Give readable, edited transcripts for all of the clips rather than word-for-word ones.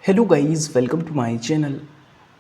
Hello guys, welcome to my channel.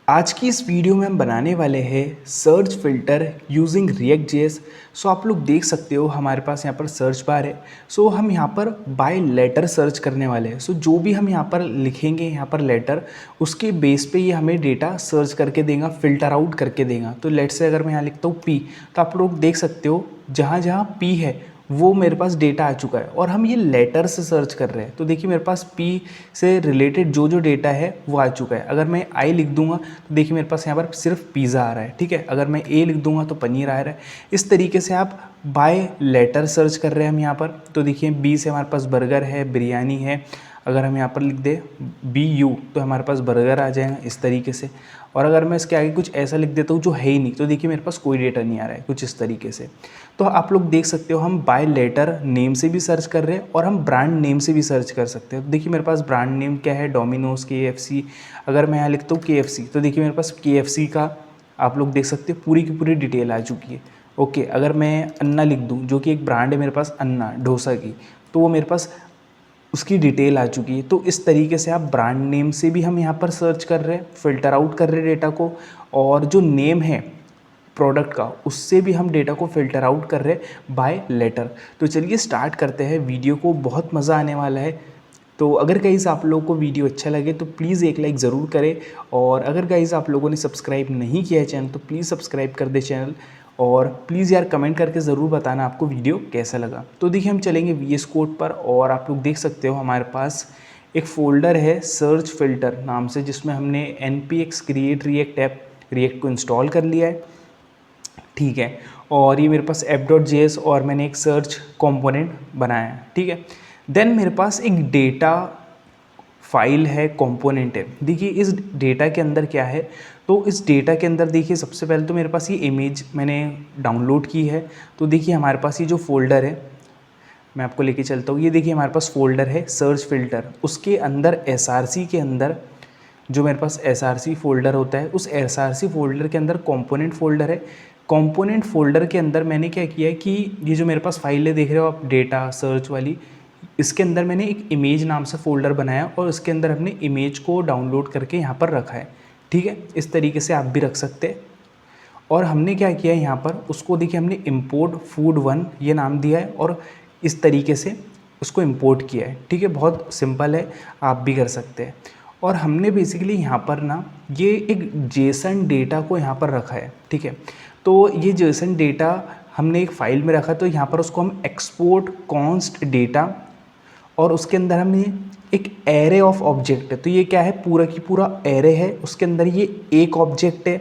आज की इस वीडियो में हम बनाने वाले हैं search filter using React JS. So आप लोग देख सकते हो हमारे पास यहाँ पर सर्च बार है। सो हम यहाँ पर बाय लेटर सर्च करने वाले हैं। सो जो भी हम यहाँ पर लिखेंगे यहाँ पर लेटर, उसके बेस पे ये हमें डेटा सर्च करके देगा, फिल्टर आउट करके देगा। तो लेट से अगर मैं यहाँ लिखता हूँ पी, तो आप लोग देख सकते हो जहाँ जहाँ पी है वो मेरे पास डेटा आ चुका है और हम ये लेटर से सर्च कर रहे हैं। तो देखिए मेरे पास पी से रिलेटेड जो जो डेटा है वो आ चुका है। अगर मैं आई लिख दूंगा तो देखिए मेरे पास यहाँ पर सिर्फ पिज़्ज़ा आ रहा है, ठीक है। अगर मैं ए लिख दूंगा तो पनीर आ रहा है। इस तरीके से आप बाय लेटर सर्च कर रहे हैं हम यहाँ पर। तो देखिए बी से हमारे पास बर्गर है, बिरयानी है। अगर हम यहाँ पर लिख दें बी यू तो हमारे पास बर्गर आ जाएगा इस तरीके से। और अगर मैं इसके आगे कुछ ऐसा लिख देता हूँ जो है ही नहीं, तो देखिए मेरे पास कोई डेटा नहीं आ रहा है, कुछ इस तरीके से। तो आप लोग देख सकते हो हम बाय लेटर नेम से भी सर्च कर रहे हैं और हम ब्रांड नेम से भी सर्च कर सकते हैं। तो देखिए मेरे पास ब्रांड नेम क्या है, डोमिनोज, KFC। अगर मैं यहाँ लिखता हूँ KFC तो देखिए मेरे पास KFC का आप लोग देख सकते हो पूरी की पूरी डिटेल आ चुकी है। ओके, अगर मैं अन्ना लिख दूँ जो कि एक ब्रांड है मेरे पास अन्ना डोसा की, तो वो मेरे पास उसकी डिटेल आ चुकी है। तो इस तरीके से आप ब्रांड नेम से भी हम यहाँ पर सर्च कर रहे हैं, फ़िल्टर आउट कर रहे हैं डेटा को। और जो नेम है प्रोडक्ट का उससे भी हम डेटा को फ़िल्टर आउट कर रहे हैं बाय लेटर। तो चलिए स्टार्ट करते हैं वीडियो को, बहुत मज़ा आने वाला है। तो अगर गाइज़ आप लोगों को वीडियो अच्छा लगे तो प्लीज़ एक लाइक ज़रूर करें। और अगर गाइज़ आप लोगों ने सब्सक्राइब नहीं किया है चैनल तो प्लीज़ सब्सक्राइब कर दे चैनल। और प्लीज़ यार कमेंट करके ज़रूर बताना आपको वीडियो कैसा लगा। तो देखिए हम चलेंगे VS कोड पर और आप लोग देख सकते हो हमारे पास एक फ़ोल्डर है सर्च फिल्टर नाम से, जिसमें हमने npx create react app react को इंस्टॉल कर लिया है, ठीक है। और ये मेरे पास app.js और मैंने एक सर्च कंपोनेंट बनाया है, ठीक है। देन मेरे पास एक डेटा फाइल है, कंपोनेंट है। देखिए इस डेटा के अंदर क्या है, तो इस डेटा के अंदर देखिए सबसे पहले तो मेरे पास ये इमेज मैंने डाउनलोड की है। तो देखिए हमारे पास ये जो फोल्डर है, मैं आपको लेके चलता हूँ। ये देखिए हमारे पास फोल्डर है सर्च फिल्टर, उसके अंदर SRC के अंदर जो मेरे पास SRC फोल्डर होता है, उस SRC फोल्डर के अंदर कंपोनेंट फोल्डर है। कंपोनेंट फोल्डर के अंदर मैंने क्या किया है कि ये जो मेरे पास फाइल है देख रहे हो आप डेटा सर्च वाली, इसके अंदर मैंने एक इमेज नाम से फ़ोल्डर बनाया और उसके अंदर हमने इमेज को डाउनलोड करके यहाँ पर रखा है, ठीक है। इस तरीके से आप भी रख सकते हैं। और हमने क्या किया है यहाँ पर, उसको देखिए हमने import food1 ये नाम दिया है और इस तरीके से उसको इंपोर्ट किया है, ठीक है। बहुत सिंपल है, आप भी कर सकते हैं। और हमने बेसिकली यहाँ पर ना ये एक जेसन डेटा को यहाँ पर रखा है, ठीक है। तो ये जेसन डेटा हमने एक फ़ाइल में रखा, तो यहाँ पर उसको हम एक्सपोर्ट कॉन्स्ट डेटा, और उसके अंदर हमें एक एरे ऑफ ऑब्जेक्ट है। तो ये क्या है, पूरा की पूरा एरे है, उसके अंदर ये एक ऑब्जेक्ट है,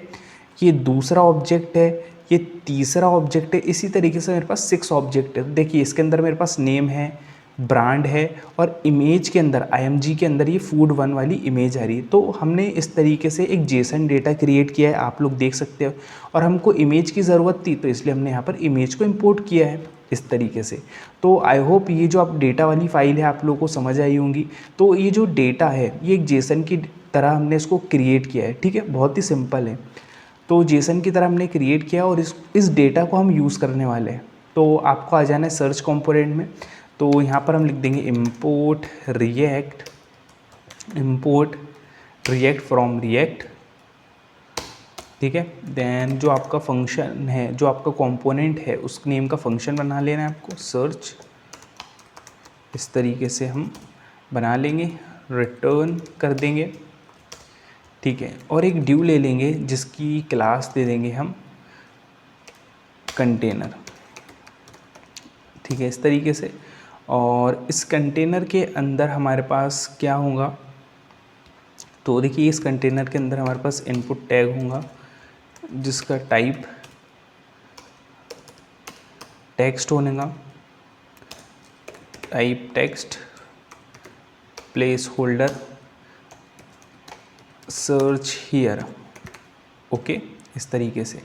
ये दूसरा ऑब्जेक्ट है, ये तीसरा ऑब्जेक्ट है। इसी तरीके से मेरे पास 6 ऑब्जेक्ट है। देखिए इसके अंदर मेरे पास नेम है, ब्रांड है, और इमेज के अंदर IMG के अंदर ये food1 वाली इमेज आ रही है। तो हमने इस तरीके से एक जेसन डेटा क्रिएट किया है, आप लोग देख सकते हो। और हमको इमेज की ज़रूरत थी तो इसलिए हमने यहाँ पर इमेज को इंपोर्ट किया है इस तरीके से। तो आई होप ये जो आप डेटा वाली फाइल है आप लोगों को समझ आई होंगी। तो ये जो डेटा है ये एक जेसन की तरह हमने इसको क्रिएट किया है, ठीक है। बहुत ही सिंपल है। तो जेसन की तरह हमने क्रिएट किया और इस डेटा को हम यूज़ करने वाले हैं। तो आपको आ जाना है सर्च कंपोनेंट में। तो यहाँ पर हम लिख देंगे import react फ्रॉम रिएक्ट, ठीक है। देन जो आपका फंक्शन है, जो आपका कंपोनेंट है, उस नेम का फंक्शन बना लेना है आपको सर्च। इस तरीके से हम बना लेंगे, रिटर्न कर देंगे, ठीक है। और एक ड्यू ले लेंगे जिसकी क्लास दे देंगे हम कंटेनर, ठीक है, इस तरीके से। और इस कंटेनर के अंदर हमारे पास क्या होगा, तो देखिए इस कंटेनर के अंदर हमारे पास इनपुट टैग होगा जिसका टाइप टेक्स्ट होगा, type text, place holder, search here, okay, इस तरीके से।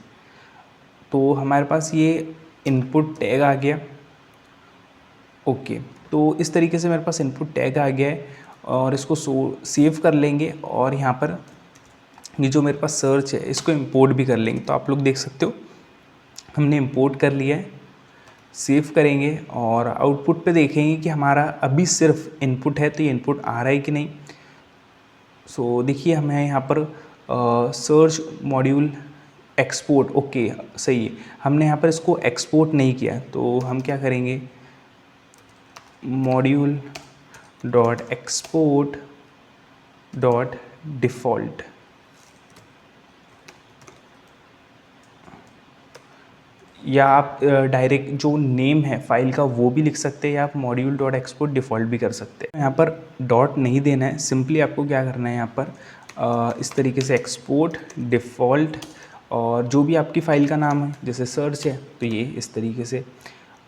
तो हमारे पास ये इनपुट टैग आ गया, ओके। तो इस तरीके से मेरे पास इनपुट टैग आ गया है और इसको सेव कर लेंगे। और यहाँ पर ये जो मेरे पास सर्च है इसको इंपोर्ट भी कर लेंगे। तो आप लोग देख सकते हो हमने इंपोर्ट कर लिया है, सेव करेंगे और आउटपुट पे देखेंगे कि हमारा अभी सिर्फ इनपुट है, तो ये इनपुट आ रहा है कि नहीं। सो देखिए हमें यहाँ पर सर्च मॉड्यूल एक्सपोर्ट, ओके सही है, हमने यहाँ पर इसको एक्सपोर्ट नहीं किया, तो हम क्या करेंगे, module dot export dot default, या आप डायरेक्ट जो नेम है फाइल का वो भी लिख सकते हैं, या आप मॉड्यूल डॉट एक्सपोर्ट डिफ़ॉल्ट भी कर सकते हैं। यहाँ पर डॉट नहीं देना है, सिंपली आपको क्या करना है, यहाँ पर इस तरीके से एक्सपोर्ट डिफ़ॉल्ट, और जो भी आपकी फ़ाइल का नाम है, जैसे सर्च है तो ये इस तरीके से।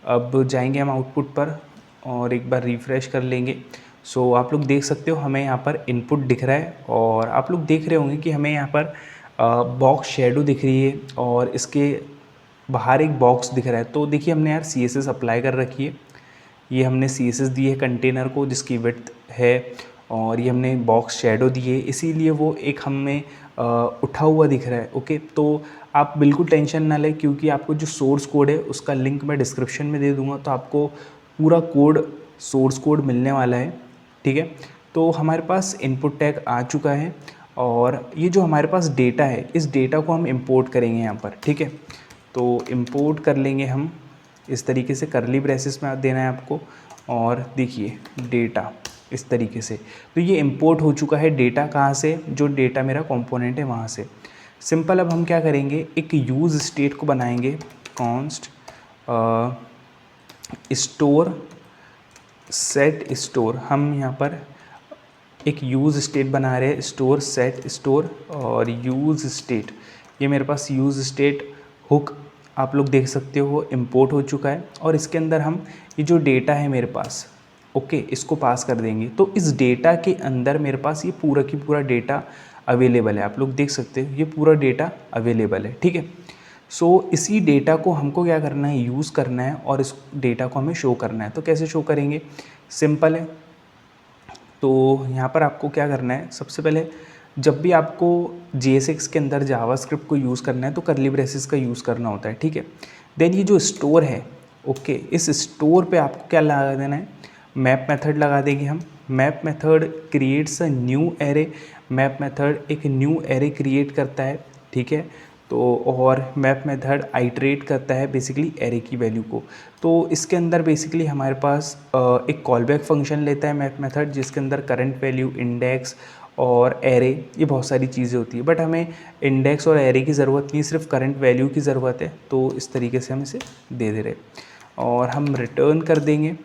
अब जाएंगे हम आउटपुट पर और एक बार रिफ़्रेश कर लेंगे। सो आप लोग देख सकते हो हमें यहाँ पर इनपुट दिख रहा है, और आप लोग देख रहे होंगे कि हमें यहाँ पर बॉक्स शेडो दिख रही है और इसके बाहर एक बॉक्स दिख रहा है। तो देखिए हमने यार CSS अप्लाई कर रखी है, ये हमने CSS दी है कंटेनर को जिसकी विड्थ है, और ये हमने बॉक्स शेडो दी है, इसीलिए वो एक हमें उठा हुआ दिख रहा है। ओके, तो आप बिल्कुल टेंशन ना लें, क्योंकि आपको जो सोर्स कोड है उसका लिंक मैं डिस्क्रिप्शन में दे दूँगा, तो आपको पूरा कोड, सोर्स कोड मिलने वाला है। ठीक है, तो हमारे पास इनपुट टैग आ चुका है, और ये जो हमारे पास डेटा है इस डेटा को हम इंपोर्ट करेंगे यहाँ पर। ठीक है, तो इंपोर्ट कर लेंगे हम इस तरीके से, करली ब्रेसेस में देना है आपको, और देखिए डेटा इस तरीके से। तो ये इंपोर्ट हो चुका है डेटा, कहाँ से, जो डेटा मेरा कंपोनेंट है वहाँ से। सिंपल, अब हम क्या करेंगे, एक यूज़ स्टेट को बनाएंगे, कॉन्स्ट स्टोर सेट स्टोर। हम यहाँ पर एक यूज़ स्टेट बना रहे हैं, स्टोर सेट स्टोर, और यूज़ स्टेट, ये मेरे पास यूज़ स्टेट हुक आप लोग देख सकते हो इंपोर्ट हो चुका है, और इसके अंदर हम ये जो डेटा है मेरे पास, ओके, इसको पास कर देंगे। तो इस डेटा के अंदर मेरे पास ये पूरा की पूरा डेटा अवेलेबल है, आप लोग देख सकते हो ये पूरा डेटा अवेलेबल है। ठीक है, सो इसी डेटा को हमको क्या करना है, यूज़ करना है, और इस डेटा को हमें शो करना है। तो कैसे शो करेंगे, सिंपल है। तो यहाँ पर आपको क्या करना है, सबसे पहले जब भी आपको JSX के अंदर जावास्क्रिप्ट को यूज़ करना है तो करली ब्रेसेस का यूज़ करना होता है। ठीक है, देन ये जो स्टोर है, ओके, इस स्टोर पे आपको क्या लगा देना है, मैप मेथड लगा देंगे हम। Map method creates a new array, map method एक न्यू एरे क्रिएट करता है। ठीक है, तो और मैप मेथड आइटरेट करता है बेसिकली एरे की वैल्यू को। तो इसके अंदर बेसिकली हमारे पास एक कॉलबैक फंक्शन लेता है मैप मेथड, जिसके अंदर करंट वैल्यू, इंडेक्स और एरे, ये बहुत सारी चीज़ें होती है, बट हमें इंडेक्स और एरे की ज़रूरत नहीं, सिर्फ करंट वैल्यू की ज़रूरत है। तो इस तरीके से हम इसे दे रहे, और हम रिटर्न कर देंगे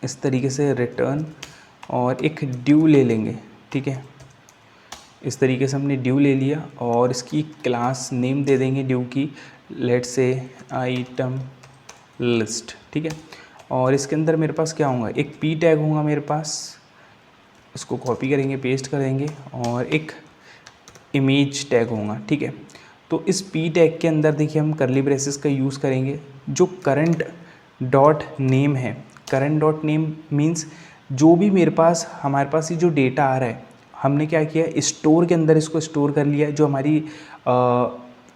इस तरीके से रिटर्न, और एक ड्यू ले लेंगे। ठीक है, इस तरीके से हमने ड्यू ले लिया, और इसकी क्लास नेम दे देंगे ड्यू की, लेट्स से आइटम लिस्ट। ठीक है, और इसके अंदर मेरे पास क्या होगा, एक पी टैग होगा मेरे पास, इसको कॉपी करेंगे, पेस्ट करेंगे, और एक इमेज टैग होगा। ठीक है, तो इस पी टैग के अंदर देखिए हम करली ब्रेसेस का यूज़ करेंगे। जो करंट डॉट नेम है, करंट डॉट नेम मीन्स जो भी मेरे पास, हमारे पास ये जो डेटा आ रहा है, हमने क्या किया, स्टोर के अंदर इसको स्टोर कर लिया, जो हमारी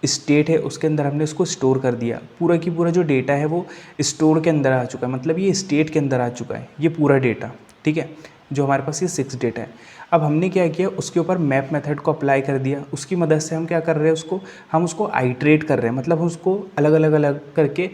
स्टेट है उसके अंदर हमने इसको स्टोर कर दिया। पूरा की पूरा जो डेटा है वो स्टोर के अंदर आ चुका है, मतलब ये स्टेट के अंदर आ चुका है ये पूरा डेटा। ठीक है, जो हमारे पास ये 6 डेटा है। अब हमने क्या किया, उसके ऊपर मैप मेथड को अप्लाई कर दिया, उसकी मदद से हम क्या कर रहे हैं, हम उसको आइट्रेट कर रहे हैं, मतलब हम उसको अलग अलग अलग करके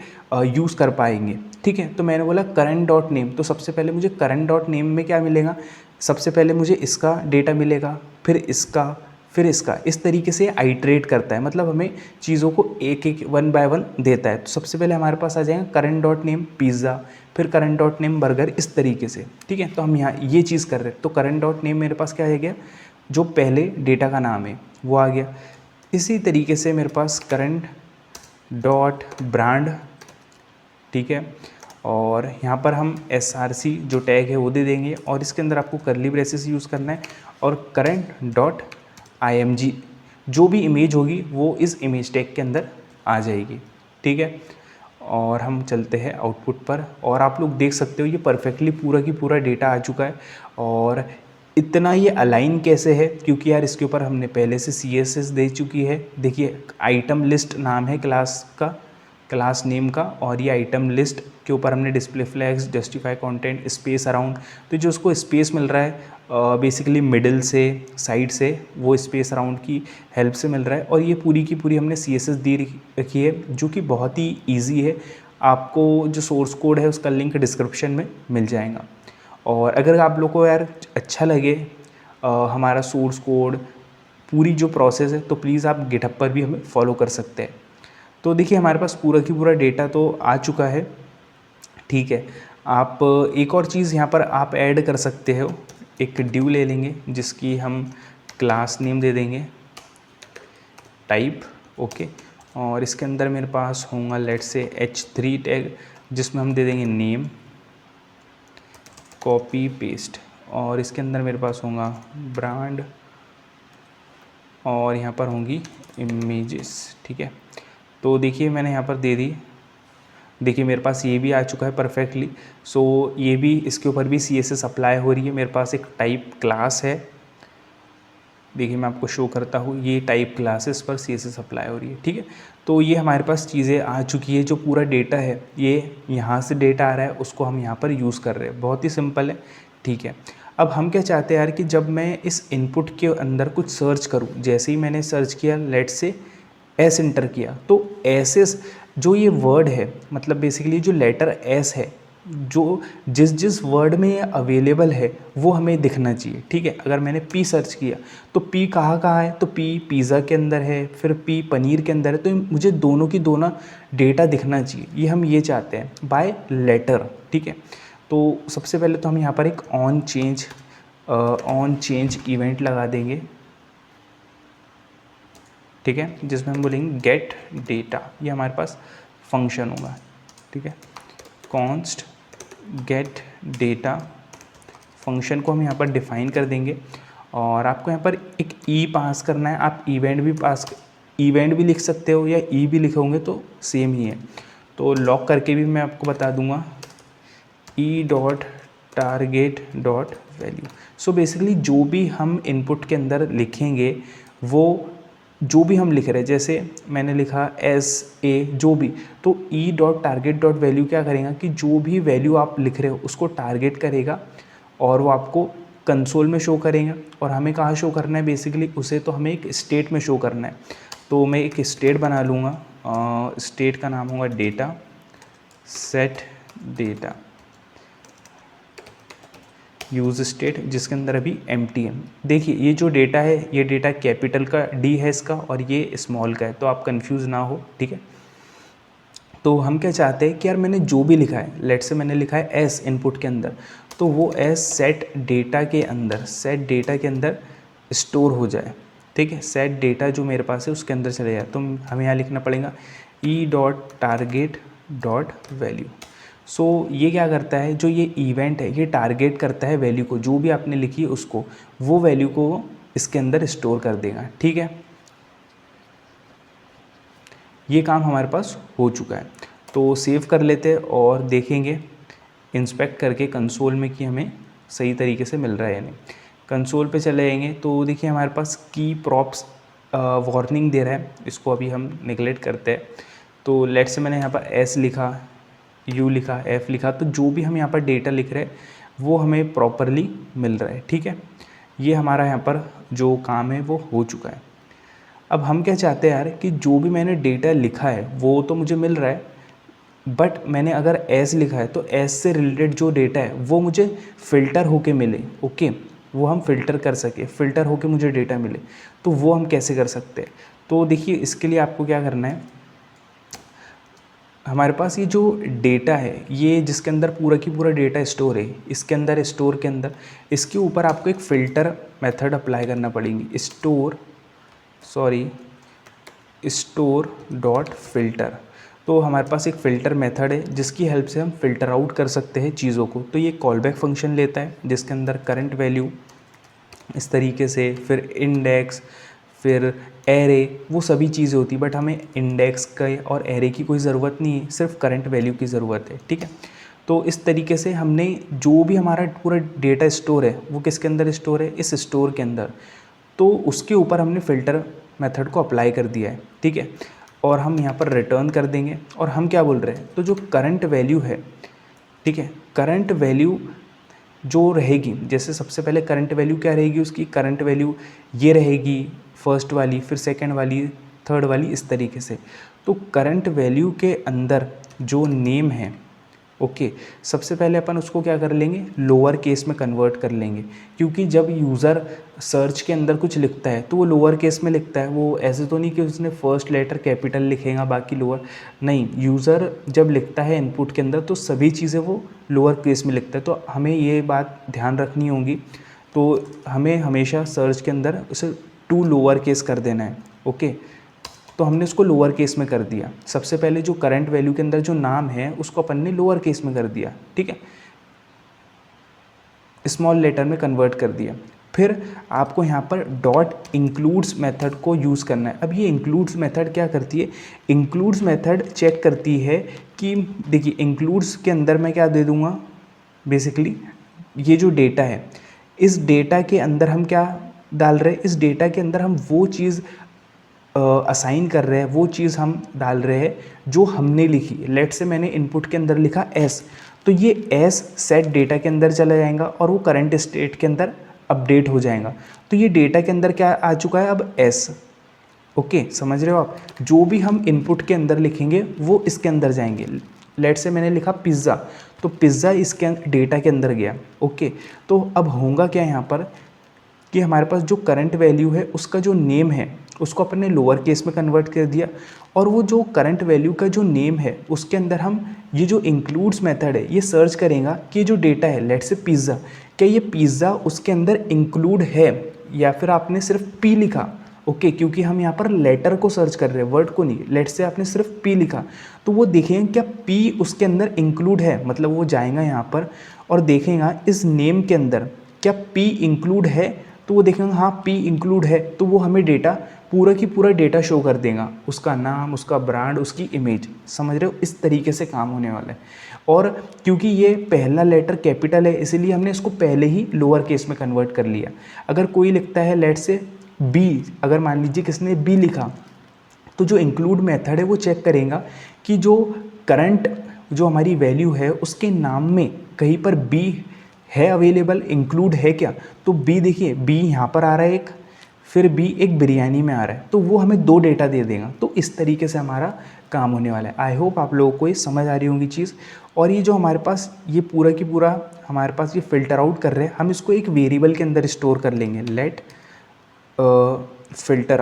यूज़ कर पाएंगे। ठीक है, तो मैंने बोला करंट डॉट नेम, तो सबसे पहले मुझे करंट डॉट नेम में क्या मिलेगा, सबसे पहले मुझे इसका डेटा मिलेगा, फिर इसका, फिर इसका, इस तरीके से आइट्रेट करता है, मतलब हमें चीज़ों को एक एक 1 बाय 1 देता है। तो सबसे पहले हमारे पास आ जाएगा करंट डॉट नेम पिज़्ज़ा, फिर करंट डॉट नेम बर्गर, इस तरीके से। ठीक है, तो हम यहाँ ये चीज़ कर रहे हैं। तो करंट डॉट नेम मेरे पास क्या आ गया, जो पहले डेटा का नाम है वो आ गया। इसी तरीके से मेरे पास करंट डॉट ब्रांड, ठीक है, और यहाँ पर हम src जो टैग है वो दे देंगे, और इसके अंदर आपको करली ब्रेसेस यूज़ करना है, और करंट डॉट img, जो भी इमेज होगी वो इस इमेज टैग के अंदर आ जाएगी। ठीक है, और हम चलते हैं आउटपुट पर, और आप लोग देख सकते हो ये परफेक्टली पूरा की पूरा डेटा आ चुका है। और इतना ये अलाइन कैसे है, क्योंकि यार इसके ऊपर हमने पहले से CSS दे चुकी है। देखिए आइटम लिस्ट नाम है क्लास का, क्लास नेम का, और ये आइटम लिस्ट के ऊपर हमने display flags, justify content, space around, तो जो उसको स्पेस मिल रहा है बेसिकली मिडिल से, साइड से, वो स्पेस अराउंड की हेल्प से मिल रहा है। और ये पूरी की पूरी हमने CSS दी रखी है, जो कि बहुत ही ईजी है। आपको जो सोर्स कोड है उसका लिंक डिस्क्रिप्शन में मिल जाएगा। और अगर आप लोग को यार अच्छा लगे हमारा सोर्स कोड, पूरी जो प्रोसेस है, तो प्लीज़ आप गिटहब पर भी हमें फॉलो कर सकते हैं। तो देखिए हमारे पास पूरा की पूरा डेटा तो आ चुका है, ठीक है। आप एक और चीज़ यहाँ पर आप ऐड कर सकते हो, एक ड्यू ले लेंगे जिसकी हम क्लास नेम दे देंगे टाइप, ओके। और इसके अंदर मेरे पास होगा लेट्स से H3 टैग, जिसमें हम दे देंगे नेम, कॉपी पेस्ट। और इसके अंदर मेरे पास होगा ब्रांड, और यहाँ पर होंगी इमेजेस, ठीक है। तो देखिए मैंने यहाँ पर दे दी, देखिए मेरे पास ये भी आ चुका है परफेक्टली। सो ये भी, इसके ऊपर भी CSS अप्लाई हो रही है। मेरे पास एक टाइप क्लास है, देखिए मैं आपको शो करता हूँ, ये टाइप क्लासेस पर CSS अप्लाई हो रही है, ठीक है। तो ये हमारे पास चीज़ें आ चुकी है, जो पूरा डेटा है ये यहाँ से डेटा आ रहा है, उसको हम यहाँ पर यूज़ कर रहे हैं। बहुत ही सिंपल है, ठीक है। अब हम क्या चाहते हैं यार कि जब मैं इस इनपुट के अंदर कुछ सर्च करूँ, जैसे ही मैंने सर्च किया, लेट्स से एस इंटर किया, तो एस जो ये वर्ड है, मतलब बेसिकली जो लेटर एस है, जो जिस जिस वर्ड में ये अवेलेबल है वो हमें दिखना चाहिए, ठीक है। अगर मैंने पी सर्च किया तो पी कहाँ कहाँ है, तो पी पिज़्ज़ा के अंदर है, फिर पी पनीर के अंदर है, तो मुझे दोनों की दोनों डेटा दिखना चाहिए, ये हम ये चाहते हैं बाय लेटर, ठीक है। तो सबसे पहले तो हम यहाँ पर एक ऑन चेंज इवेंट लगा देंगे, ठीक है, जिसमें हम बोलेंगे गेट डेटा, ये हमारे पास फंक्शन होगा, ठीक है। कॉन्स्ट गेट डेटा फंक्शन को हम यहाँ पर डिफ़ाइन कर देंगे, और आपको यहाँ पर एक पास करना है। आप इवेंट भी लिख सकते हो या भी लिखोगे तो सेम ही है। तो लॉक करके भी मैं आपको बता दूंगा target.value। सो बेसिकली जो भी हम इनपुट के अंदर लिखेंगे, वो जो भी हम लिख रहे हैं, जैसे मैंने लिखा SA जो भी, तो target.value क्या करेगा कि जो भी वैल्यू आप लिख रहे हो उसको टारगेट करेगा, और वो आपको कंसोल में शो करेगा। और हमें कहाँ शो करना है, बेसिकली उसे तो हमें एक स्टेट में शो करना है। तो मैं एक स्टेट बना लूँगा, स्टेट का नाम होगा data, set data use state, जिसके अंदर अभी एम्प्टी है। देखिए ये जो डेटा है, ये डेटा कैपिटल का D है इसका, और ये स्मॉल का है, तो आप कंफ्यूज ना हो, ठीक है। तो हम क्या चाहते हैं कि यार मैंने जो भी लिखा है, लेट से मैंने लिखा है S इनपुट के अंदर, तो वो S सेट डेटा के अंदर स्टोर हो जाए, ठीक है। सेट डेटा जो मेरे पास है उसके अंदर चले जाए, तो हमें यहाँ लिखना पड़ेगा e.target.value। सो ये क्या करता है, जो ये इवेंट है ये टारगेट करता है वैल्यू को, जो भी आपने लिखी है उसको, वो वैल्यू को इसके अंदर स्टोर कर देगा, ठीक है। ये काम हमारे पास हो चुका है। तो सेव कर लेते हैं और देखेंगे इंस्पेक्ट करके कंसोल में कि हमें सही तरीके से मिल रहा है या नहीं। कंसोल पे चले जाएंगे तो देखिए हमारे पास की प्रॉप्स वार्निंग दे रहा है, इसको अभी हम निगलेक्ट करते हैं। तो लेट से मैंने यहाँ पर S लिखा, U लिखा, F लिखा, तो जो भी हम यहाँ पर डेटा लिख रहे हैं वो हमें प्रॉपरली मिल रहा है, ठीक है। ये हमारा यहाँ पर जो काम है वो हो चुका है। अब हम क्या चाहते हैं यार कि जो भी मैंने डेटा लिखा है वो तो मुझे मिल रहा है, बट मैंने अगर S लिखा है तो S से रिलेटेड जो डेटा है वो मुझे फ़िल्टर होके मिले, ओके, वो हम फ़िल्टर कर सके, फ़िल्टर होके मुझे डेटा मिले। तो वो हम कैसे कर सकते हैं, तो देखिए इसके लिए आपको क्या करना है, हमारे पास ये जो डेटा है, ये जिसके अंदर पूरा की पूरा डेटा स्टोर है, इसके अंदर स्टोर के अंदर इसके ऊपर आपको एक फ़िल्टर मेथड अप्लाई करना पड़ेगी, स्टोर डॉट फिल्टर। तो हमारे पास एक फ़िल्टर मेथड है जिसकी हेल्प से हम फ़िल्टर आउट कर सकते हैं चीज़ों को। तो ये कॉलबैक फंक्शन लेता है जिसके अंदर करंट वैल्यू इस तरीके से, फिर इंडेक्स, फिर एरे, वो सभी चीज़ें होती है, बट हमें इंडेक्स का और एरे की कोई ज़रूरत नहीं है, सिर्फ करंट वैल्यू की ज़रूरत है, ठीक है। तो इस तरीके से हमने जो भी हमारा पूरा डेटा स्टोर है वो किसके अंदर स्टोर है, इस स्टोर के अंदर। तो उसके ऊपर हमने फ़िल्टर मेथड को अप्लाई कर दिया है, ठीक है। और हम यहाँ पर रिटर्न कर देंगे। और हम क्या बोल रहे हैं, तो जो करंट वैल्यू है, ठीक है, करंट वैल्यू जो रहेगी, जैसे सबसे पहले करंट वैल्यू क्या रहेगी उसकी, करंट वैल्यू ये रहेगी फर्स्ट वाली, फिर सेकंड वाली, थर्ड वाली, इस तरीके से। तो करंट वैल्यू के अंदर जो नेम है, ओके, सबसे पहले अपन उसको क्या कर लेंगे, लोअर केस में कन्वर्ट कर लेंगे, क्योंकि जब यूज़र सर्च के अंदर कुछ लिखता है तो वो लोअर केस में लिखता है। वो ऐसे तो नहीं कि उसने फर्स्ट लेटर कैपिटल लिखेगा बाकी लोअर, नहीं, यूज़र जब लिखता है इनपुट के अंदर तो सभी चीज़ें वो लोअर केस में लिखता है। तो हमें ये बात ध्यान रखनी होगी, तो हमें हमेशा सर्च के अंदर उसे टू लोअर केस कर देना है, ओके। तो हमने उसको लोअर केस में कर दिया। सबसे पहले जो करंट वैल्यू के अंदर जो नाम है उसको अपन ने लोअर केस में कर दिया, ठीक है, स्मॉल लेटर में कन्वर्ट कर दिया। फिर आपको यहाँ पर डॉट इंक्लूड्स मेथड को यूज़ करना है। अब ये इंक्लूड्स मेथड क्या करती है, इंक्लूड्स मेथड चेक करती है कि देखिए इंक्लूड्स के अंदर मैं क्या दे दूँगा, बेसिकली ये जो डेटा है, इस डेटा के अंदर हम क्या डाल रहे हैं, इस डेटा के अंदर हम वो चीज़ असाइन कर रहे हैं, वो चीज़ हम डाल रहे हैं जो हमने लिखी। लेट से मैंने इनपुट के अंदर लिखा एस, तो ये एस सेट डेटा के अंदर चला जाएगा और वो करंट स्टेट के अंदर अपडेट हो जाएगा। तो ये डेटा के अंदर क्या आ चुका है अब, एस, ओके, समझ रहे हो आप। जो भी हम इनपुट के अंदर लिखेंगे वो इसके अंदर जाएंगे। लेट से मैंने लिखा पिज़्ज़ा, तो पिज़्ज़ा इसके डेटा के अंदर गया, ओके। तो अब होगा क्या यहाँ पर कि हमारे पास जो करंट वैल्यू है उसका जो नेम है उसको अपन ने लोअर केस में कन्वर्ट कर दिया, और वो जो करंट वैल्यू का जो नेम है उसके अंदर हम ये जो इंक्लूड्स मेथड है ये सर्च करेगा कि ये जो डेटा है, लेट से पिज़्ज़ा, क्या ये पिज़्ज़ा उसके अंदर इंक्लूड है, या फिर आपने सिर्फ पी लिखा, ओके, क्योंकि हम यहाँ पर लेटर को सर्च कर रहे हैं, वर्ड को नहीं। लेट से आपने सिर्फ पी लिखा, तो वो देखेंगे क्या पी उसके अंदर इंक्लूड है, मतलब वो जाएगा यहाँ पर और देखेगा इस नेम के अंदर क्या पी इंक्लूड है, तो वो देखेंगे हाँ पी इंक्लूड है, तो वो हमें डेटा पूरा की पूरा डेटा शो कर देगा, उसका नाम, उसका ब्रांड, उसकी इमेज, समझ रहे हो, इस तरीके से काम होने वाला है। और क्योंकि ये पहला लेटर कैपिटल है इसीलिए हमने इसको पहले ही लोअर केस में कन्वर्ट कर लिया। अगर कोई लिखता है लेट से बी, अगर मान लीजिए किसने बी लिखा, तो जो इंक्लूड मेथड है वो चेक करेगा कि जो करंट जो हमारी वैल्यू है उसके नाम में कहीं पर बी है अवेलेबल, इंक्लूड है क्या। तो बी देखिए, बी यहाँ पर आ रहा है एक, फिर बी एक बिरयानी में आ रहा है, तो वो हमें दो डेटा दे देगा। तो इस तरीके से हमारा काम होने वाला है। आई होप आप लोगों को ये समझ आ रही होंगी चीज़। और ये जो हमारे पास ये पूरा की पूरा हमारे पास ये फ़िल्टर आउट कर रहे हैं, हम इसको एक वेरिएबल के अंदर स्टोर कर लेंगे। लेट फिल्टर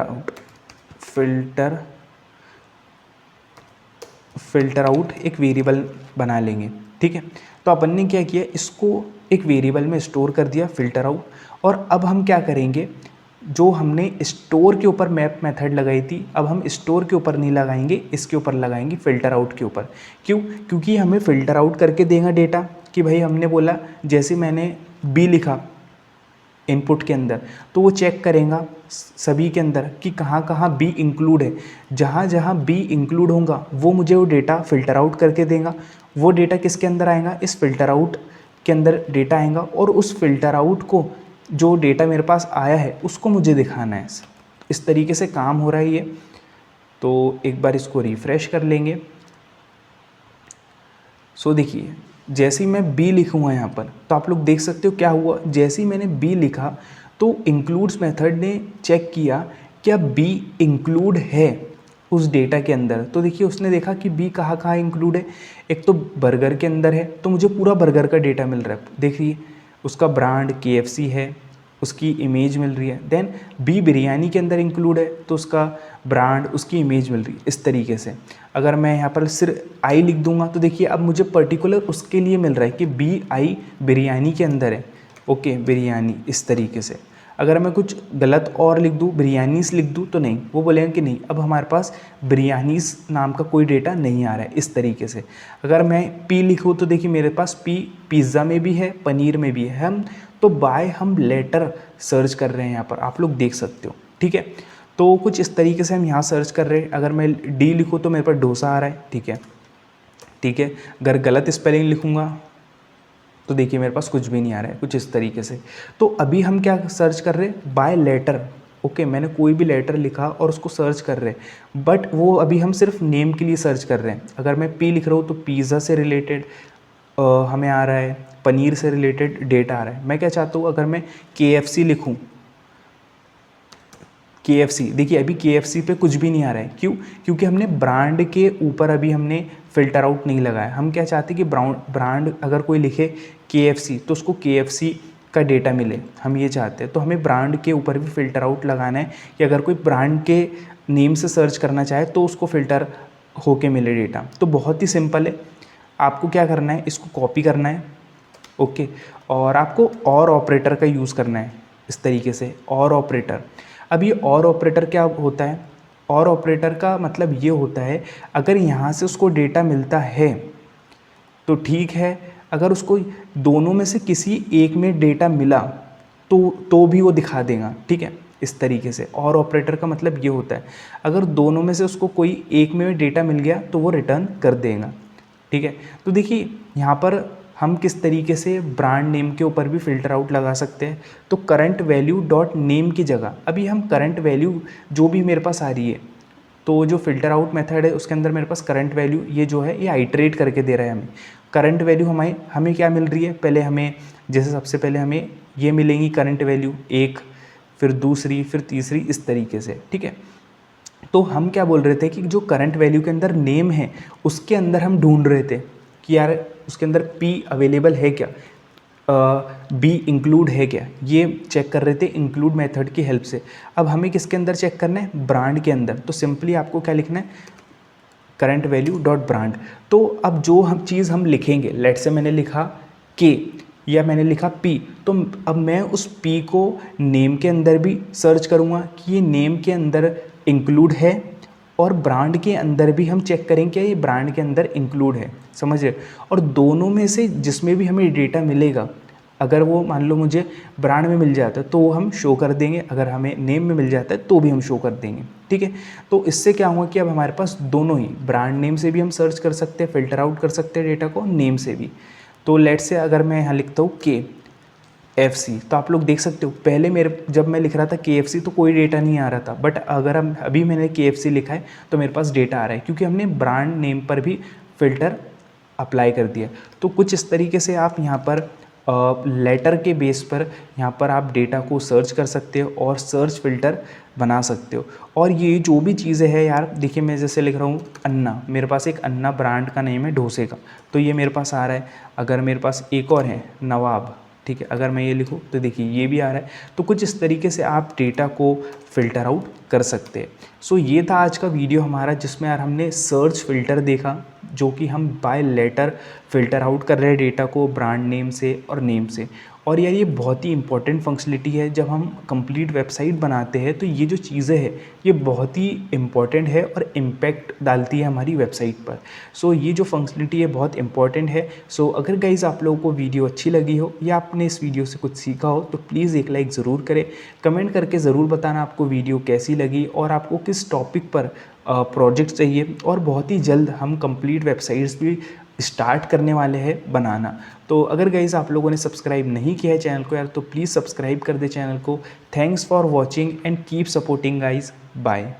आउट एक वेरिएबल बना लेंगे, ठीक है। तो अपन ने क्या किया, इसको एक वेरिएबल में स्टोर कर दिया फ़िल्टर आउट। और अब हम क्या करेंगे, जो हमने स्टोर के ऊपर मैप मेथड लगाई थी, अब हम स्टोर के ऊपर नहीं लगाएंगे, इसके ऊपर लगाएंगे, फ़िल्टर आउट के ऊपर। क्यों, क्योंकि हमें फ़िल्टर आउट करके देगा डेटा कि भाई हमने बोला जैसे मैंने बी लिखा इनपुट के अंदर, तो वो चेक करेगा सभी के अंदर कि कहाँ कहाँ बी इंक्लूड है। जहाँ जहाँ बी इंक्लूड होगा वो मुझे वो डेटा फ़िल्टर आउट करके देगा। वो डेटा किसके अंदर आएगा, इस फ़िल्टर आउट के अंदर डेटा आएगा, और उस फ़िल्टर आउट को जो डेटा मेरे पास आया है उसको मुझे दिखाना है। इस तरीके से काम हो रहा है ये। तो एक बार इसको रिफ़्रेश कर लेंगे। सो देखिए, जैसे ही मैं बी लिखूँगा यहाँ पर, तो आप लोग देख सकते हो क्या हुआ, जैसे ही मैंने बी लिखा तो इंक्लूड्स मेथड ने चेक किया क्या बी इंक्लूड है उस डेटा के अंदर। तो देखिए उसने देखा कि बी कहाँ कहाँ इंक्लूड है। एक तो बर्गर के अंदर है, तो मुझे पूरा बर्गर का डेटा मिल रहा है। देखिए उसका ब्रांड KFC है, उसकी इमेज मिल रही है। देन बी बिरयानी के अंदर इंक्लूड है, तो उसका ब्रांड, उसकी इमेज मिल रही है। इस तरीके से अगर मैं यहाँ पर सिर्फ आई लिख दूंगा तो देखिए अब मुझे पर्टिकुलर उसके लिए मिल रहा है कि BI बिरयानी के अंदर है, ओके, बिरयानी। इस तरीके से अगर मैं कुछ गलत और लिख दूँ, बिरयानीस लिख दूँ, तो नहीं, वो बोलेंगे कि नहीं अब हमारे पास बिरयानीस नाम का कोई डेटा नहीं आ रहा है। इस तरीके से अगर मैं पी लिखूँ तो देखिए मेरे पास पी पिज़्ज़ा में भी है, पनीर में भी है। हम तो बाय हम लेटर सर्च कर रहे हैं यहाँ पर, आप लोग देख सकते हो, ठीक है। तो कुछ इस तरीके से हम यहाँ सर्च कर रहे हैं। अगर मैं डी लिखूँ तो मेरे पास डोसा आ रहा है, ठीक है, ठीक है। अगर गलत स्पेलिंग लिखूँगा तो देखिए मेरे पास कुछ भी नहीं आ रहा है, कुछ इस तरीके से। तो अभी हम क्या सर्च कर रहे हैं, बाय लेटर, ओके मैंने कोई भी लेटर लिखा और उसको सर्च कर रहे हैं, बट वो अभी हम सिर्फ नेम के लिए सर्च कर रहे हैं। अगर मैं पी लिख रहा हूँ तो पिज़्ज़ा से रिलेटेड हमें आ रहा है, पनीर से रिलेटेड डेटा आ रहा है। मैं क्या चाहता हूँ, अगर मैं KFC लिखूँ, KFC, देखिए अभी KFC पे कुछ भी नहीं आ रहा है। क्यों? क्योंकि हमने ब्रांड के ऊपर अभी हमने फ़िल्टर आउट नहीं लगाया। हम क्या चाहते हैं कि ब्रांड अगर कोई लिखे KFC तो उसको KFC का डेटा मिले, हम ये चाहते हैं। तो हमें ब्रांड के ऊपर भी फ़िल्टर आउट लगाना है कि अगर कोई ब्रांड के नेम से सर्च करना चाहे तो उसको फ़िल्टर होके मिले डेटा। तो बहुत ही सिंपल है, आपको क्या करना है, इसको कॉपी करना है, ओके, और आपको और ऑपरेटर का यूज़ करना है इस तरीके से, और ऑपरेटर। अब ये और ऑपरेटर क्या होता है, और ऑपरेटर का मतलब ये होता है अगर यहाँ से उसको डेटा मिलता है तो ठीक है, अगर उसको दोनों में से किसी एक में डेटा मिला तो भी वो दिखा देगा, ठीक है। इस तरीके से और ऑपरेटर का मतलब ये होता है अगर दोनों में से उसको कोई एक में डेटा मिल गया तो वो रिटर्न कर देगा, ठीक है। तो देखिए यहाँ पर हम किस तरीके से ब्रांड नेम के ऊपर भी फ़िल्टर आउट लगा सकते हैं। तो करंट वैल्यू डॉट नेम की जगह अभी हम करंट वैल्यू जो भी मेरे पास आ रही है, तो जो फ़िल्टर आउट मेथड है उसके अंदर मेरे पास करंट वैल्यू ये जो है ये आइट्रेट करके दे रहा है हमें। करंट वैल्यू हमें क्या मिल रही है, पहले हमें जैसे सबसे पहले हमें ये मिलेंगी करंट वैल्यू एक, फिर दूसरी, फिर तीसरी, इस तरीके से, ठीक है। तो हम क्या बोल रहे थे कि जो करंट वैल्यू के अंदर नेम है उसके अंदर हम ढूंढ रहे थे कि यार उसके अंदर P अवेलेबल है क्या, B इंक्लूड है क्या, ये चेक कर रहे थे इंक्लूड मेथड की हेल्प से। अब हमें किसके अंदर चेक करना है, ब्रांड के अंदर। तो सिंपली आपको क्या लिखना है, करंट वैल्यू डॉट ब्रांड। तो अब जो हम चीज़ हम लिखेंगे, लेट से मैंने लिखा K या मैंने लिखा P, तो अब मैं उस P को नेम के अंदर भी सर्च करूँगा कि ये नेम के अंदर इंक्लूड है, और ब्रांड के अंदर भी हम चेक करेंगे क्या ये ब्रांड के अंदर इंक्लूड है, समझ रहे। और दोनों में से जिसमें भी हमें डेटा मिलेगा, अगर वो मान लो मुझे ब्रांड में मिल जाता है तो वो हम शो कर देंगे, अगर हमें नेम में मिल जाता है तो भी हम शो कर देंगे, ठीक है। तो इससे क्या हुआ कि अब हमारे पास दोनों ही, ब्रांड नेम से भी हम सर्च कर सकते हैं, फ़िल्टर आउट कर सकते हैं डेटा को, नेम से भी। तो लेट से अगर मैं यहाँ लिखता हूँ KFC, तो आप लोग देख सकते हो पहले मेरे जब मैं लिख रहा था KFC तो कोई डेटा नहीं आ रहा था, बट अगर हम अभी मैंने KFC लिखा है तो मेरे पास डेटा आ रहा है, क्योंकि हमने ब्रांड नेम पर भी फ़िल्टर अप्लाई कर दिया। तो कुछ इस तरीके से आप यहाँ पर लेटर के बेस पर यहाँ पर आप डेटा को सर्च कर सकते हो और सर्च फ़िल्टर बना सकते हो। और ये जो भी चीज़ें हैं यार, देखिए मैं जैसे लिख रहा हूँ अन्ना, मेरे पास एक अन्ना ब्रांड का नेम है डोसे का, तो ये मेरे पास आ रहा है। अगर मेरे पास एक और है नवाब, ठीक है, अगर मैं ये लिखूँ तो देखिए ये भी आ रहा है। तो कुछ इस तरीके से आप डेटा को फ़िल्टर आउट कर सकते हैं। सो ये था आज का वीडियो हमारा, जिसमें यार हमने सर्च फ़िल्टर देखा, जो कि हम बाय लेटर फ़िल्टर आउट कर रहे हैं डेटा को ब्रांड नेम से और नेम से। और यार ये बहुत ही इंपॉर्टेंट फंक्शनलिटी है, जब हम कंप्लीट वेबसाइट बनाते हैं तो ये जो चीज़ें हैं ये बहुत ही इंपॉर्टेंट है और इम्पैक्ट डालती है हमारी वेबसाइट पर। सो ये जो फंक्शनलिटी है बहुत इंपॉर्टेंट है। सो अगर गाइज़ आप लोगों को वीडियो अच्छी लगी हो या आपने इस वीडियो से कुछ सीखा हो तो प्लीज़ एक लाइक ज़रूर करें, कमेंट करके ज़रूर बताना आपको वीडियो कैसी लगी और आपको किस टॉपिक पर प्रोजेक्ट चाहिए। और बहुत ही जल्द हम कंप्लीट वेबसाइट्स भी स्टार्ट करने वाले हैं बनाना। तो अगर गाइज़ आप लोगों ने सब्सक्राइब नहीं किया है चैनल को यार, तो प्लीज़ सब्सक्राइब कर दे चैनल को। Thanks for watching and keep supporting guys, bye.